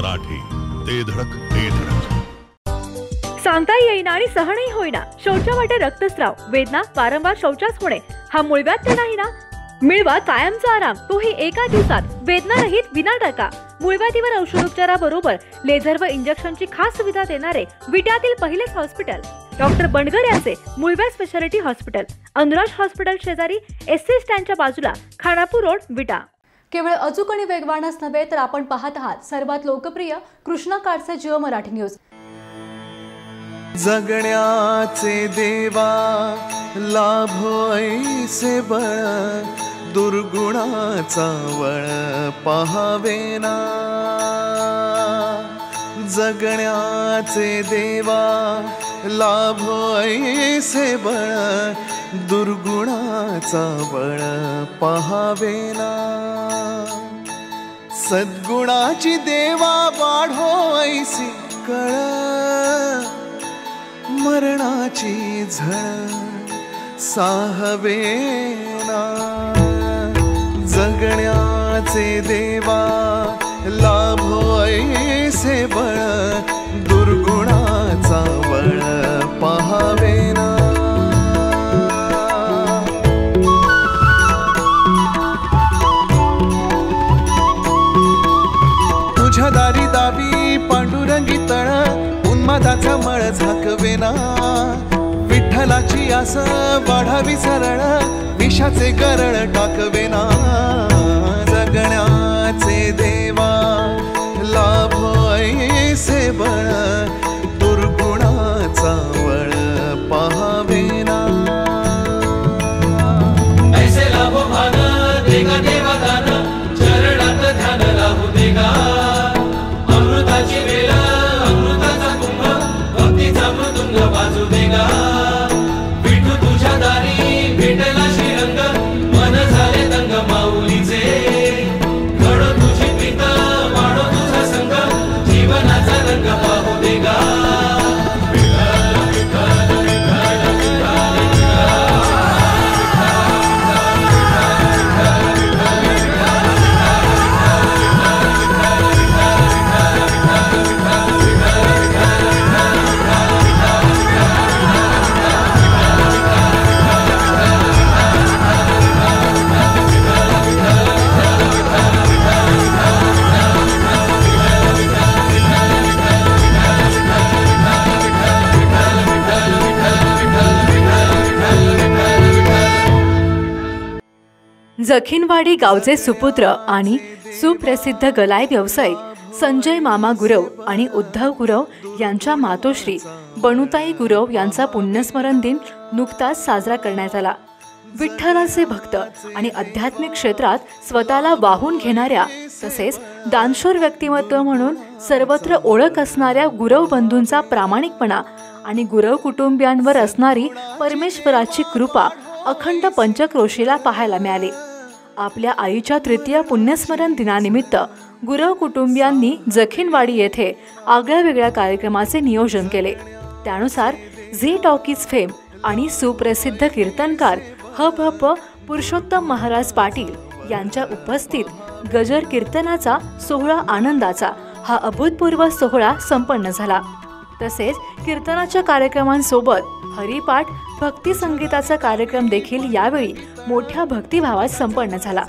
मराठी, ते धडक ते धडक. सांगता येईना आणि सहनही होईना, शौचा वाटे रक्तस्राव, वेदना, वारंवार शौचास होणे हा मूळव्याध तर नाही ना? मिळवा कायमचा आराम, तोही एका दिवसात, वेदना रहित, विना टाका. मूळव्याधीवर औषधोपचाराबरोबर लेझर व इंजेक्शनची खास सुविधा देणारे विट्यातील पहिलेच हॉस्पिटल डॉक्टर बंडगर यांचे मूळव्याध स्पेशालिटी हॉस्पिटल, अनुराज हॉस्पिटल शेजारी, एससी स्टँडच्या बाजूला, खानापूर रोड, विटा. केवळ अचूक आणि वेगवानच नव्हे तर आपण पाहत आहात सर्वात लोकप्रिय कृष्णा काळचे जिओ मराठी न्यूज. जगण्याचे देवा लाभो ऐसे बळ, दुर्गुणाचा वळ पाहावेना. जगण्याचे देवा लाभो ऐसे बळ, दुर्गुणाचा बळ पाहावेना. सद्गुणाची देवा वाढो ऐसी कळ, मरणाची झळ साहवेना. जगण्याचे देवा लाभो ऐसे बळ, दुर्गुणाचा बळ पाहावेना. तुझ्या दारी दावी पांडुरंगी तळ, उन्मादाचा मळ झाकवेना. विठ्ठलाची आस वाढावी सरळ, विषाचे गरळ टाकवेना. जगण्याचे देवा लाभो ऐसे बळ, दुर्गुणाचा बळ पाहावेना. ऐसे लाभो भान देगा देवा दान, चरणात ध्यान लाभू देगा. अमृताची वेल अमृताचा कुंभ, भक्तीचा मृदुंग वाजू देगा. विठू तुझ्या दारी भेटला श्रीरंग, मन झाले दंग माऊलीचे. घडो तुझी प्रीत वाढो तुझा संग, जीवनाचा रंग पाहू देगा. जखीनवाडी गावचे सुपुत्र आणि सुप्रसिद्ध गलाय व्यावसायिक संजय मामा गुरव आणि उद्धव गुरव यांच्या मातोश्री बनुताई गुरव यांचा पुण्यस्मरण दिन नुकताच साजरा करण्यात आला. विठ्ठलाचे भक्त आणि आध्यात्मिक क्षेत्रात स्वतःला वाहून घेणाऱ्या तसेच दानशूर व्यक्तिमत्व म्हणून सर्वत्र ओळख असणाऱ्या गुरव बंधूंचा प्रामाणिकपणा आणि गुरव कुटुंबियांवर असणारी परमेश्वराची कृपा अखंड पंचक्रोशीला पाहायला मिळाली. आपल्या आईच्या तृतीय पुण्यस्मरण दिनानिमित्त गुरव कुटुंबियांनी जखीनवाडी येथे आगळ्या वेगळ्या कार्यक्रमाचे नियोजन केले. त्यानुसार झी टॉकीज फेम आणि सुप्रसिद्ध कीर्तनकार हप पुरुषोत्तम महाराज पाटील यांच्या उपस्थित गजर कीर्तनाचा सोहळा आनंदाचा हा अभूतपूर्व सोहळा संपन्न झाला. तसेच कीर्तनाच्या कार्यक्रमांसोबत हरिपाठ भक्ती संगीताचा कार्यक्रम देखील यावेळी मोठ्या भक्तिभावात संपन्न झाला.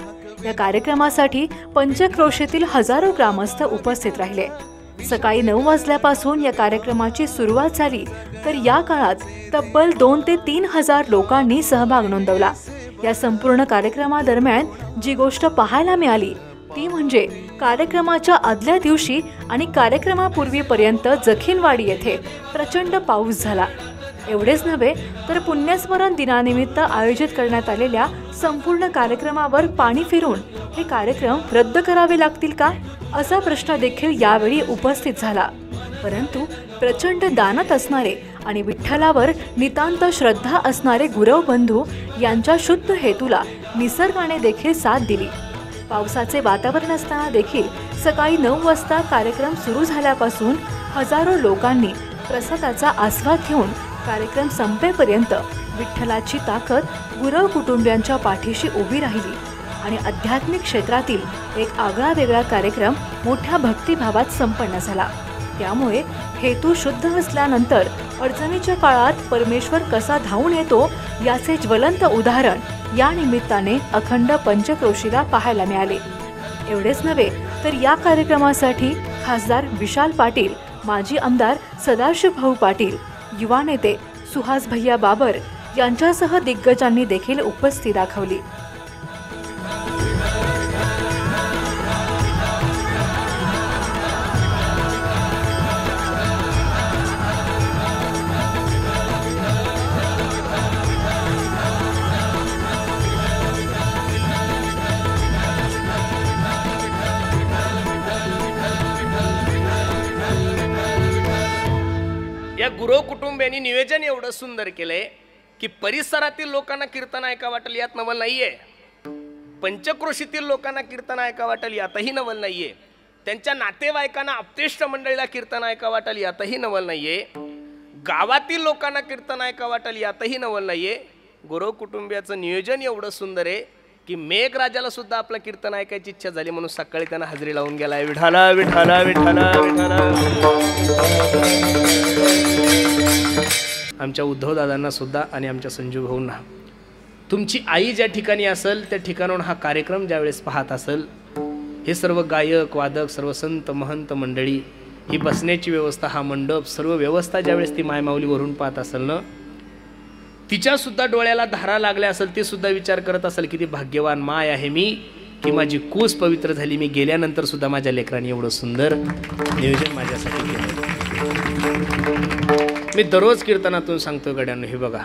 या कार्यक्रमासाठी पंचक्रोशीतील हजारो ग्रामस्थ उपस्थित राहिले. सकाळी 9 वाजल्यापासून या कार्यक्रमाची सुरुवात झाली तर या काळात तब्बल 2 ते 3 हजार लोकांनी सहभाग नोंदवला. या संपूर्ण कार्यक्रमादरम्यान जी गोष्ट पाहायला मिळाली ती म्हणजे कार्यक्रमाच्या आदल्या दिवशी आणि कार्यक्रमापूर्वीपर्यंत जखीनवाडी येथे प्रचंड पाऊस झाला. एवढेच नव्हे तर पुण्यस्मरण दिनानिमित्त आयोजित करण्यात आलेल्या संपूर्ण कार्यक्रमावर पाणी फिरून हे कार्यक्रम रद्द करावे लागतील का असा प्रश्न देखील यावेळी उपस्थित झाला. परंतु प्रचंड दानत असणारे आणि विठ्ठलावर नितांत श्रद्धा असणारे गुरव बंधू यांच्या शुद्ध हेतूला निसर्गाने देखील साथ दिली. पावसाचे वातावरण असताना देखील सकाळी 9 वाजता कार्यक्रम सुरू झाल्यापासून हजारो लोकांनी प्रसादाचा आस्वाद घेऊन कार्यक्रम संपेपर्यंत विठ्ठलाची ताकद गुरव कुटुंबियांच्या पाठीशी उभी राहिली. आणि आध्यात्मिक क्षेत्रातील एक आगळा वेगळा कार्यक्रम मोठ्या भक्तिभावात संपन्न झाला. त्यामुळे हेतू शुद्ध असल्यानंतर अडचणीच्या काळात परमेश्वर कसा धावून येतो याचे ज्वलंत उदाहरण या निमित्ताने अखंड पंचक्रोशीला पाहायला मिळाले. एवढेच नव्हे तर या कार्यक्रमासाठी खासदार विशाल पाटील, माजी आमदार सदाशिवभाऊ पाटील, युवा नेते सुहास भैया बाबर यांच्यासह दिग्गजांनी देखील उपस्थिती दाखवली. या गुरव कुटुंबियांनी नियोजन एवढं सुंदर केलंय की परिसरातील लोकांना कीर्तन ऐका वाटेल यात नवल नाहीये, पंचक्रोशीतील लोकांना कीर्तन ऐका वाटेल यातही नवल नाहीये, त्यांच्या नातेवाईकांना आप्तेष्ट मंडळीला कीर्तन ऐका वाटेल यातही नवल नाहीये, गावातील लोकांना कीर्तन ऐका वाटेल यातही नवल नाहीये. गुरव कुटुंबियाचं नियोजन एवढं सुंदर आहे की मेघराजाला सुद्धा आपलं कीर्तन ऐकायची इच्छा झाली म्हणून सकाळी त्यांना हजेरी लावून गेलाय. विठाला विठाला विठाला विठाला. आमच्या उद्धव दादांना सुद्धा आणि आमच्या संजू भाऊंना, तुमची आई ज्या ठिकाणी असेल त्या ठिकाणाहून हा कार्यक्रम ज्यावेळेस पाहत असेल, हे सर्व गायक वादक, सर्व संत महंत मंडळी, ही बसण्याची व्यवस्था, हा मंडप, सर्व व्यवस्था ज्यावेळेस ती मायमाऊलीवरून पाहत असेल ना, तिच्या सुद्धा डोळ्याला धारा लागल्या असेल, ती सुद्धा विचार करत असेल किती भाग्यवान माय आहे मी की माझी कूस पवित्र झाली, मी गेल्यानंतर सुद्धा माझ्या लेकरांनी एवढं सुंदर नियोजन माझ्यासाठी केलं. मी दररोज कीर्तनातून सांगतो गड्यांनो, हे बघा,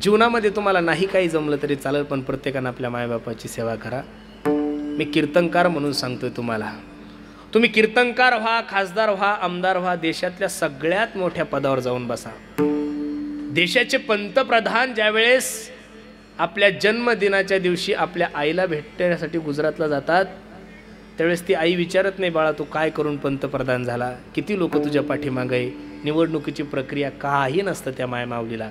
जीवनामध्ये तुम्हाला नाही काही जमलं तरी चालेल, पण प्रत्येकानं आपल्या मायबापाची सेवा करा. मी कीर्तनकार म्हणून सांगतोय तुम्हाला, तुम्ही कीर्तनकार व्हा, खासदार व्हा, आमदार व्हा, देशातल्या सगळ्यात मोठ्या पदावर जाऊन बसा. देशाचे पंतप्रधान ज्यावेळेस आपल्या जन्मदिनाच्या दिवशी आपल्या आईला भेटण्यासाठी गुजरातला जातात, त्यावेळेस ती आई विचारत नाही, बाळा तू काय करून पंतप्रधान झाला, किती लोक तुझ्या पाठीमागे आहे, निवडणुकीची प्रक्रिया काही नसतं त्या मायमाऊलीला.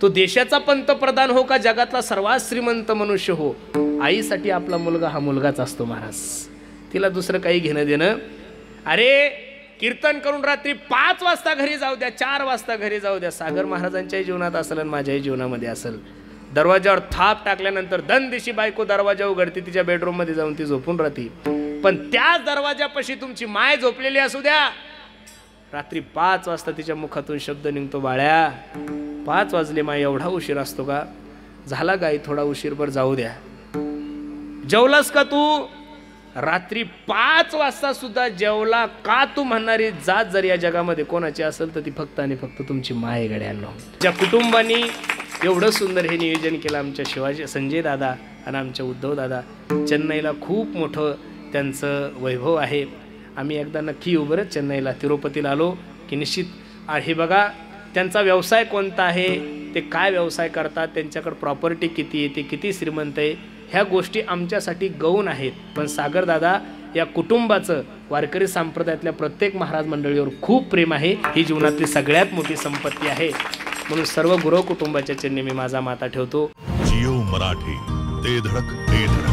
तो देशाचा पंतप्रधान हो का जगातला सर्वात श्रीमंत मनुष्य हो, आईसाठी आपला मुलगा हा मुलगाच असतो महाराज. तिला दुसरं काही घेणं देणं. अरे कीर्तन करून रात्री 5 वाजता घरी जाऊ द्या, 4 वाजता घरी जाऊ द्या, सागर महाराजांच्याही जीवनात असेल आणि माझ्याही जीवनामध्ये असेल. दरवाजावर थाप टाकल्यानंतर दनदिशी बायको दरवाजा उघडते, तिच्या बेडरूममध्ये जाऊन ती झोपून राहते, पण त्याच दरवाजापाशी तुमची माय झोपलेली असू द्या, रात्री 5 वाजता तिच्या मुखातून शब्द निघतो, बाळ्या 5 वाजले माय, एवढा उशीर असतो का, झाला गाई थोडा उशीरभर जाऊ द्या, जेवलास का तू, रात्री 5 वाजता सुद्धा जेवला का तू म्हणणारी जात जर या जगामध्ये कोणाची असेल तर ती फक्त आणि फक्त तुमची माय गड्यांनो. ज्या कुटुंबांनी एवढं सुंदर हे नियोजन केलं, आमच्या शिवाजी संजय दादा आणि आमच्या उद्धव दादा, चेन्नईला खूप मोठं त्यांचं वैभव आहे. आम्ही एकदा नक्की येऊ बरं चेन्नईला, तिरुपतीला आलो की निश्चित. हे बघा त्यांचा व्यवसाय कोणता आहे, ते काय व्यवसाय करतात, त्यांच्याकडे प्रॉपर्टी किती आहे, ते किती श्रीमंत आहे, ह्या गोष्टी आमच्यासाठी गौण आहेत. पण सागरदादा या कुटुंबाचं वारकरी संप्रदायातल्या प्रत्येक महाराज मंडळीवर खूप प्रेम आहे, ही जीवनातली सगळ्यात मोठी संपत्ती आहे. म्हणून सर्व गुरव कुटुंबाच्या चरणी मी माझा माथा ठेवतो. जिओ मराठी, ते धडक ते धडक.